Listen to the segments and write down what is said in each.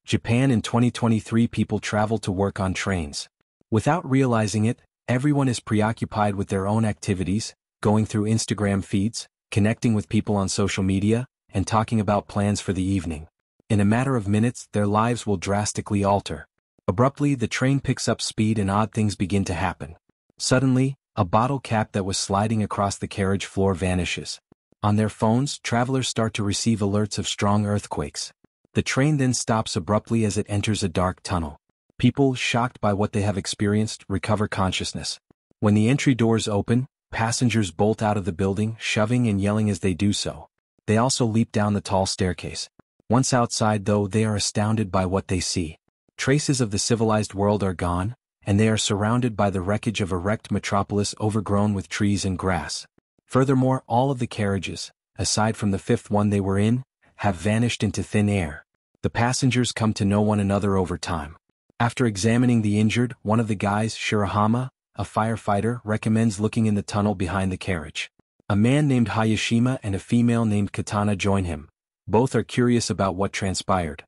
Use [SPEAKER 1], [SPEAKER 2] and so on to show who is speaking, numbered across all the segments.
[SPEAKER 1] Japan in 2023. People travel to work on trains. Without realizing it, everyone is preoccupied with their own activities, going through Instagram feeds, connecting with people on social media, and talking about plans for the evening. In a matter of minutes, their lives will drastically alter. Abruptly, the train picks up speed and odd things begin to happen. Suddenly, a bottle cap that was sliding across the carriage floor vanishes. On their phones, travelers start to receive alerts of strong earthquakes. The train then stops abruptly as it enters a dark tunnel. People, shocked by what they have experienced, recover consciousness. When the entry doors open, passengers bolt out of the building, shoving and yelling as they do so. They also leap down the tall staircase. Once outside, though, they are astounded by what they see. Traces of the civilized world are gone, and they are surrounded by the wreckage of a wrecked metropolis overgrown with trees and grass. Furthermore, all of the carriages, aside from the fifth one they were in, have vanished into thin air. The passengers come to know one another over time. After examining the injured, one of the guys, Shirahama, a firefighter, recommends looking in the tunnel behind the carriage. A man named Hayashima and a female named Katana join him. Both are curious about what transpired.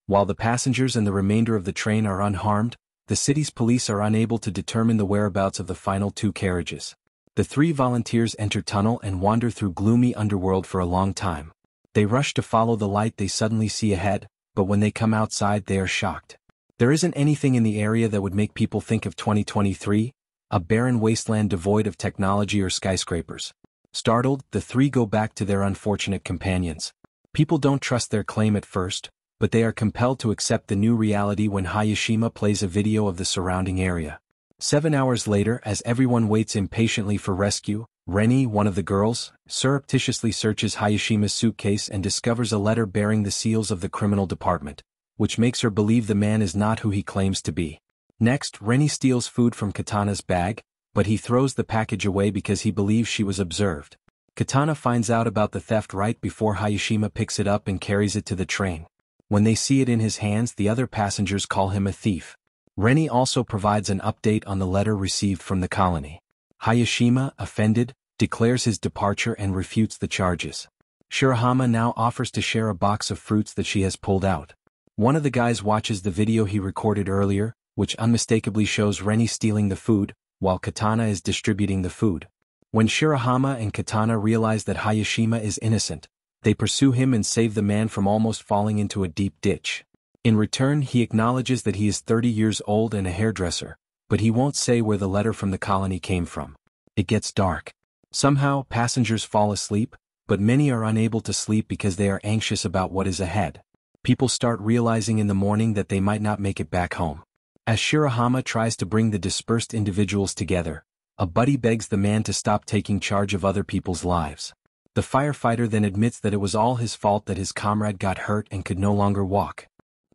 [SPEAKER 1] While the passengers and the remainder of the train are unharmed, the city's police are unable to determine the whereabouts of the final two carriages. The three volunteers enter tunnel and wander through gloomy underworld for a long time. They rush to follow the light they suddenly see ahead, but when they come outside they are shocked. There isn't anything in the area that would make people think of 2023, a barren wasteland devoid of technology or skyscrapers. Startled, the three go back to their unfortunate companions. People don't trust their claim at first, but they are compelled to accept the new reality when Hayashima plays a video of the surrounding area. 7 hours later, as everyone waits impatiently for rescue, Reni, one of the girls, surreptitiously searches Hayashima's suitcase and discovers a letter bearing the seals of the criminal department, which makes her believe the man is not who he claims to be. Next, Reni steals food from Katana's bag, but he throws the package away because he believes she was observed. Katana finds out about the theft right before Hayashima picks it up and carries it to the train. When they see it in his hands, the other passengers call him a thief. Reni also provides an update on the letter received from the colony. Hayashima, offended, declares his departure and refutes the charges. Shirahama now offers to share a box of fruits that she has pulled out. One of the guys watches the video he recorded earlier, which unmistakably shows Reni stealing the food, while Katana is distributing the food. When Shirahama and Katana realize that Hayashima is innocent, they pursue him and save the man from almost falling into a deep ditch. In return, he acknowledges that he is 30 years old and a hairdresser, but he won't say where the letter from the colony came from. It gets dark. Somehow, passengers fall asleep, but many are unable to sleep because they are anxious about what is ahead. People start realizing in the morning that they might not make it back home. As Shirahama tries to bring the dispersed individuals together, a buddy begs the man to stop taking charge of other people's lives. The firefighter then admits that it was all his fault that his comrade got hurt and could no longer walk.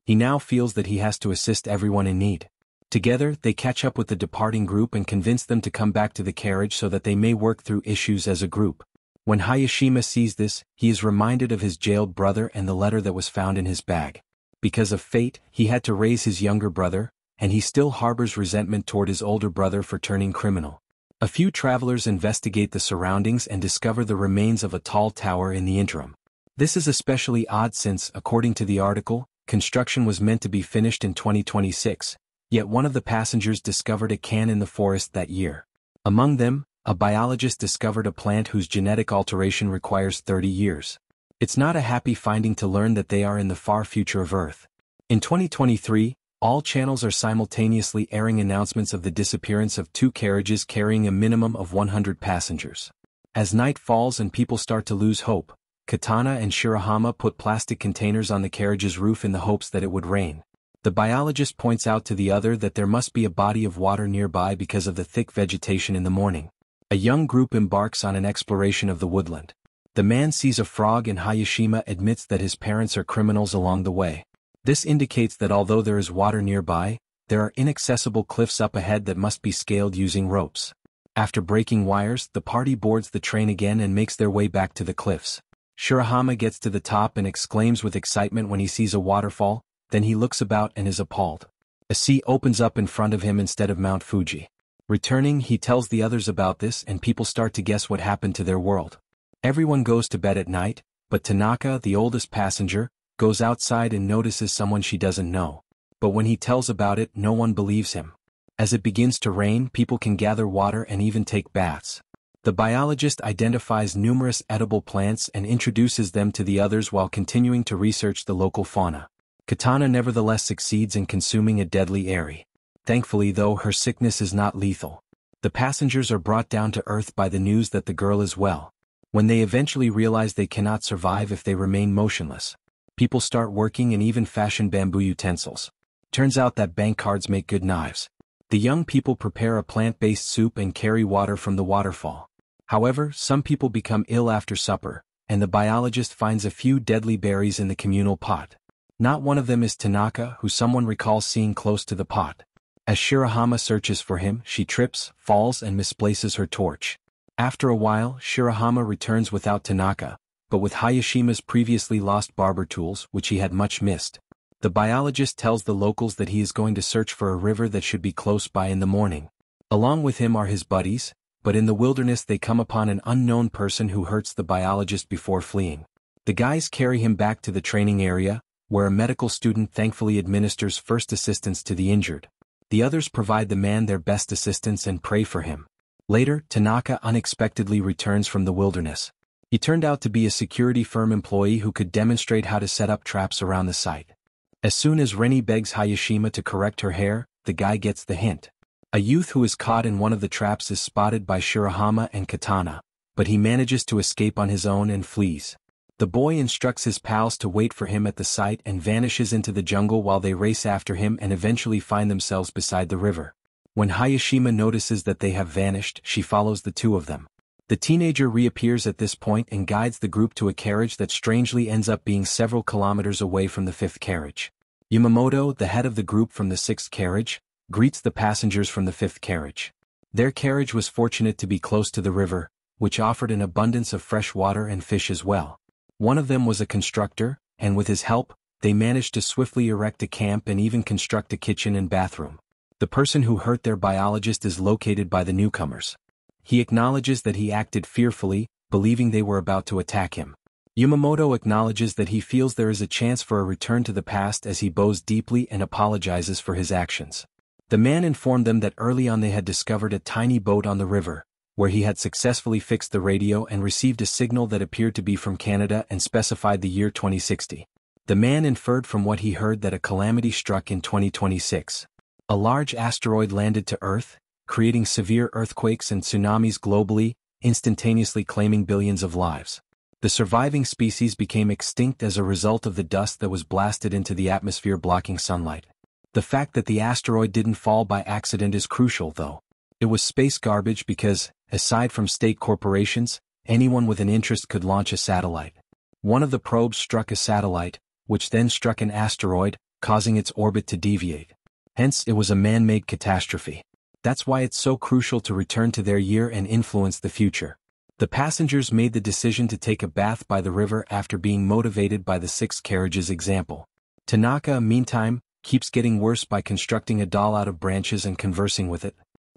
[SPEAKER 1] He now feels that he has to assist everyone in need. Together, they catch up with the departing group and convince them to come back to the carriage so that they may work through issues as a group. When Hayashima sees this, he is reminded of his jailed brother and the letter that was found in his bag. Because of fate, he had to raise his younger brother, and he still harbors resentment toward his older brother for turning criminal. A few travelers investigate the surroundings and discover the remains of a tall tower in the interim. This is especially odd since, according to the article, construction was meant to be finished in 2026, yet one of the passengers discovered a can in the forest that year. Among them, a biologist discovered a plant whose genetic alteration requires 30 years. It's not a happy finding to learn that they are in the far future of Earth. In 2023, all channels are simultaneously airing announcements of the disappearance of two carriages carrying a minimum of 100 passengers. As night falls and people start to lose hope, Katana and Shirahama put plastic containers on the carriage's roof in the hopes that it would rain. The biologist points out to the other that there must be a body of water nearby because of the thick vegetation in the morning. A young group embarks on an exploration of the woodland. The man sees a frog and Hayashima admits that his parents are criminals along the way. This indicates that although there is water nearby, there are inaccessible cliffs up ahead that must be scaled using ropes. After breaking wires, the party boards the train again and makes their way back to the cliffs. Shirahama gets to the top and exclaims with excitement when he sees a waterfall, then he looks about and is appalled. A sea opens up in front of him instead of Mount Fuji. Returning, he tells the others about this and people start to guess what happened to their world. Everyone goes to bed at night, but Tanaka, the oldest passenger, goes outside and notices someone she doesn't know. But when he tells about it, no one believes him. As it begins to rain, people can gather water and even take baths. The biologist identifies numerous edible plants and introduces them to the others while continuing to research the local fauna. Katana nevertheless succeeds in consuming a deadly airy. Thankfully though, her sickness is not lethal. The passengers are brought down to earth by the news that the girl is well. When they eventually realize they cannot survive if they remain motionless, people start working and even fashion bamboo utensils. Turns out that bank cards make good knives. The young people prepare a plant-based soup and carry water from the waterfall. However, some people become ill after supper, and the biologist finds a few deadly berries in the communal pot. Not one of them is Tanaka, who someone recalls seeing close to the pot. As Shirahama searches for him, she trips, falls and misplaces her torch. After a while, Shirahama returns without Tanaka, but with Hayashima's previously lost barber tools, which he had much missed. The biologist tells the locals that he is going to search for a river that should be close by in the morning. Along with him are his buddies, but in the wilderness they come upon an unknown person who hurts the biologist before fleeing. The guys carry him back to the training area, where a medical student thankfully administers first assistance to the injured. The others provide the man their best assistance and pray for him. Later, Tanaka unexpectedly returns from the wilderness. He turned out to be a security firm employee who could demonstrate how to set up traps around the site. As soon as Reni begs Hayashima to correct her hair, the guy gets the hint. A youth who is caught in one of the traps is spotted by Shirahama and Katana, but he manages to escape on his own and flees. The boy instructs his pals to wait for him at the site and vanishes into the jungle while they race after him and eventually find themselves beside the river. When Hayashima notices that they have vanished, she follows the two of them. The teenager reappears at this point and guides the group to a carriage that strangely ends up being several kilometers away from the fifth carriage. Yamamoto, the head of the group from the sixth carriage, greets the passengers from the fifth carriage. Their carriage was fortunate to be close to the river, which offered an abundance of fresh water and fish as well. One of them was a constructor, and with his help, they managed to swiftly erect a camp and even construct a kitchen and bathroom. The person who hurt their biologist is located by the newcomers. He acknowledges that he acted fearfully, believing they were about to attack him. Yamamoto acknowledges that he feels there is a chance for a return to the past as he bows deeply and apologizes for his actions. The man informed them that early on they had discovered a tiny boat on the river, where he had successfully fixed the radio and received a signal that appeared to be from Canada and specified the year 2060. The man inferred from what he heard that a calamity struck in 2026. A large asteroid landed to Earth, creating severe earthquakes and tsunamis globally, instantaneously claiming billions of lives. The surviving species became extinct as a result of the dust that was blasted into the atmosphere blocking sunlight. The fact that the asteroid didn't fall by accident is crucial though. It was space garbage because, aside from state corporations, anyone with an interest could launch a satellite. One of the probes struck a satellite, which then struck an asteroid, causing its orbit to deviate. Hence, it was a man-made catastrophe. That's why it's so crucial to return to their year and influence the future. The passengers made the decision to take a bath by the river after being motivated by the sixth carriage's example. Tanaka, meantime, keeps getting worse by constructing a doll out of branches and conversing with it.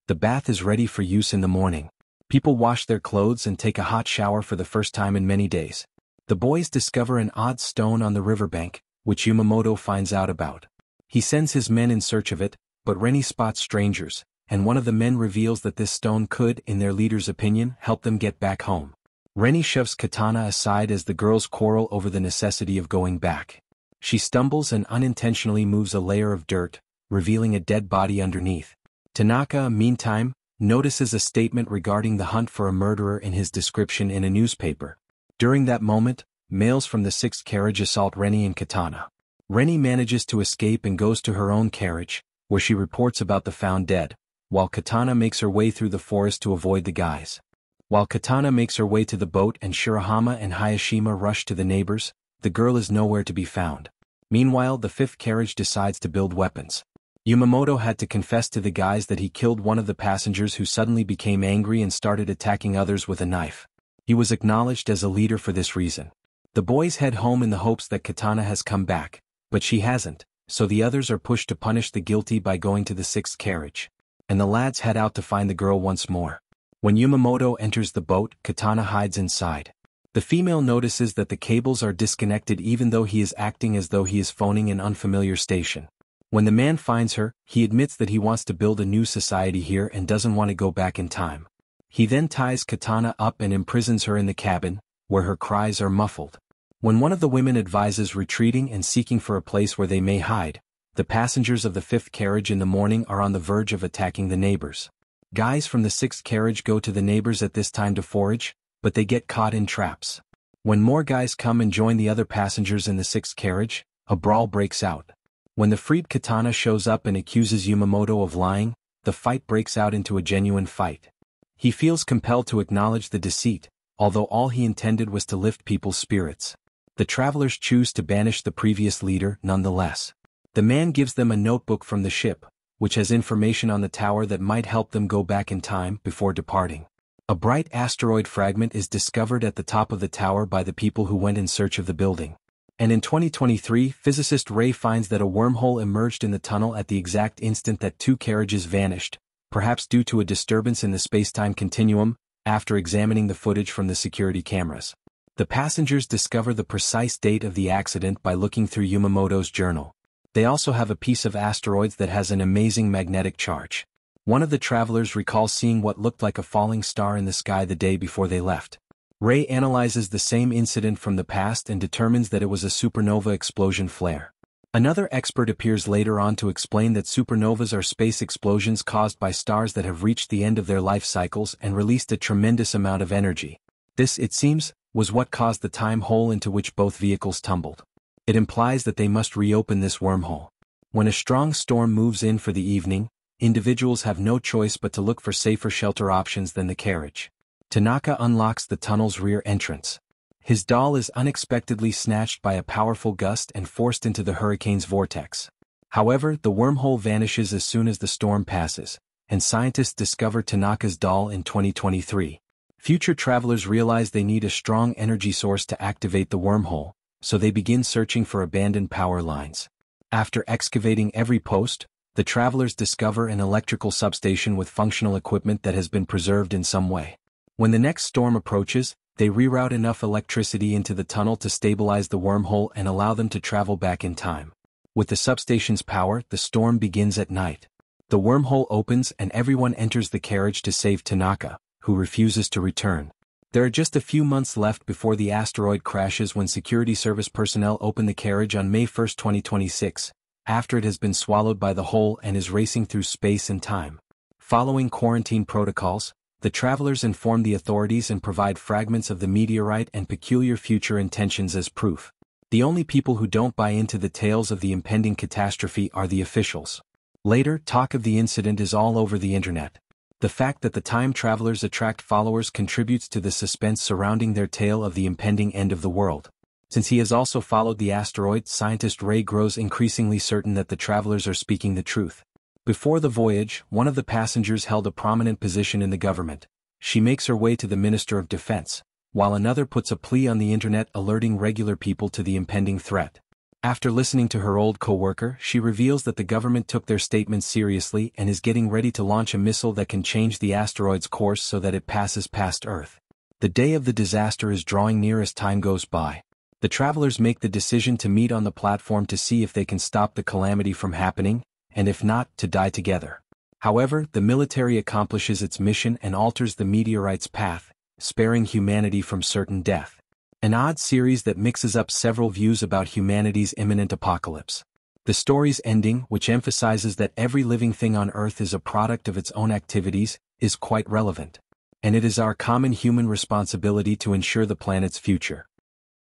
[SPEAKER 1] The bath is ready for use in the morning. People wash their clothes and take a hot shower for the first time in many days. The boys discover an odd stone on the riverbank, which Yamamoto finds out about. He sends his men in search of it, but Reni spots strangers, and one of the men reveals that this stone could, in their leader's opinion, help them get back home. Reni shoves Katana aside as the girls quarrel over the necessity of going back. She stumbles and unintentionally moves a layer of dirt, revealing a dead body underneath. Tanaka, meantime, notices a statement regarding the hunt for a murderer in his description in a newspaper. During that moment, males from the sixth carriage assault Reni and Katana. Reni manages to escape and goes to her own carriage, where she reports about the found dead, while Katana makes her way through the forest to avoid the guys. While Katana makes her way to the boat and Shirahama and Hayashima rush to the neighbors, the girl is nowhere to be found. Meanwhile, the fifth carriage decides to build weapons. Yamamoto had to confess to the guys that he killed one of the passengers who suddenly became angry and started attacking others with a knife. He was acknowledged as a leader for this reason. The boys head home in the hopes that Katana has come back, but she hasn't, so the others are pushed to punish the guilty by going to the sixth carriage. And the lads head out to find the girl once more. When Yamamoto enters the boat, Katana hides inside. The female notices that the cables are disconnected even though he is acting as though he is phoning an unfamiliar station. When the man finds her, he admits that he wants to build a new society here and doesn't want to go back in time. He then ties Katana up and imprisons her in the cabin, where her cries are muffled. When one of the women advises retreating and seeking for a place where they may hide, the passengers of the 5th carriage in the morning are on the verge of attacking the neighbors. Guys from the 6th carriage go to the neighbors at this time to forage, but they get caught in traps. When more guys come and join the other passengers in the 6th carriage, a brawl breaks out. When the freed Katana shows up and accuses Yumamoto of lying, the fight breaks out into a genuine fight. He feels compelled to acknowledge the deceit, although all he intended was to lift people's spirits. The travelers choose to banish the previous leader nonetheless. The man gives them a notebook from the ship, which has information on the tower that might help them go back in time before departing. A bright asteroid fragment is discovered at the top of the tower by the people who went in search of the building. And in 2023, physicist Ray finds that a wormhole emerged in the tunnel at the exact instant that 2 carriages vanished, perhaps due to a disturbance in the space-time continuum, after examining the footage from the security cameras. The passengers discover the precise date of the accident by looking through Yumamoto's journal. They also have a piece of asteroids that has an amazing magnetic charge. One of the travelers recalls seeing what looked like a falling star in the sky the day before they left. Ray analyzes the same incident from the past and determines that it was a supernova explosion flare. Another expert appears later on to explain that supernovas are space explosions caused by stars that have reached the end of their life cycles and released a tremendous amount of energy. This, it seems, was what caused the time hole into which both vehicles tumbled. It implies that they must reopen this wormhole. When a strong storm moves in for the evening, individuals have no choice but to look for safer shelter options than the carriage. Tanaka unlocks the tunnel's rear entrance. His doll is unexpectedly snatched by a powerful gust and forced into the hurricane's vortex. However, the wormhole vanishes as soon as the storm passes, and scientists discover Tanaka's doll in 2023. Future travelers realize they need a strong energy source to activate the wormhole, so they begin searching for abandoned power lines. After excavating every post, the travelers discover an electrical substation with functional equipment that has been preserved in some way. When the next storm approaches, they reroute enough electricity into the tunnel to stabilize the wormhole and allow them to travel back in time. With the substation's power, the storm begins at night. The wormhole opens and everyone enters the carriage to save Tanaka, who refuses to return. There are just a few months left before the asteroid crashes when security service personnel open the carriage on May 1, 2026, after it has been swallowed by the hole and is racing through space and time. Following quarantine protocols, the travelers inform the authorities and provide fragments of the meteorite and peculiar future intentions as proof. The only people who don't buy into the tales of the impending catastrophe are the officials. Later, talk of the incident is all over the internet. The fact that the time travelers attract followers contributes to the suspense surrounding their tale of the impending end of the world. Since he has also followed the asteroid, scientist Ray grows increasingly certain that the travelers are speaking the truth. Before the voyage, one of the passengers held a prominent position in the government. She makes her way to the Minister of Defense, while another puts a plea on the internet alerting regular people to the impending threat. After listening to her old co-worker, she reveals that the government took their statements seriously and is getting ready to launch a missile that can change the asteroid's course so that it passes past Earth. The day of the disaster is drawing near as time goes by. The travelers make the decision to meet on the platform to see if they can stop the calamity from happening, and if not, to die together. However, the military accomplishes its mission and alters the meteorite's path, sparing humanity from certain death. An odd series that mixes up several views about humanity's imminent apocalypse. The story's ending, which emphasizes that every living thing on Earth is a product of its own activities, is quite relevant. And it is our common human responsibility to ensure the planet's future.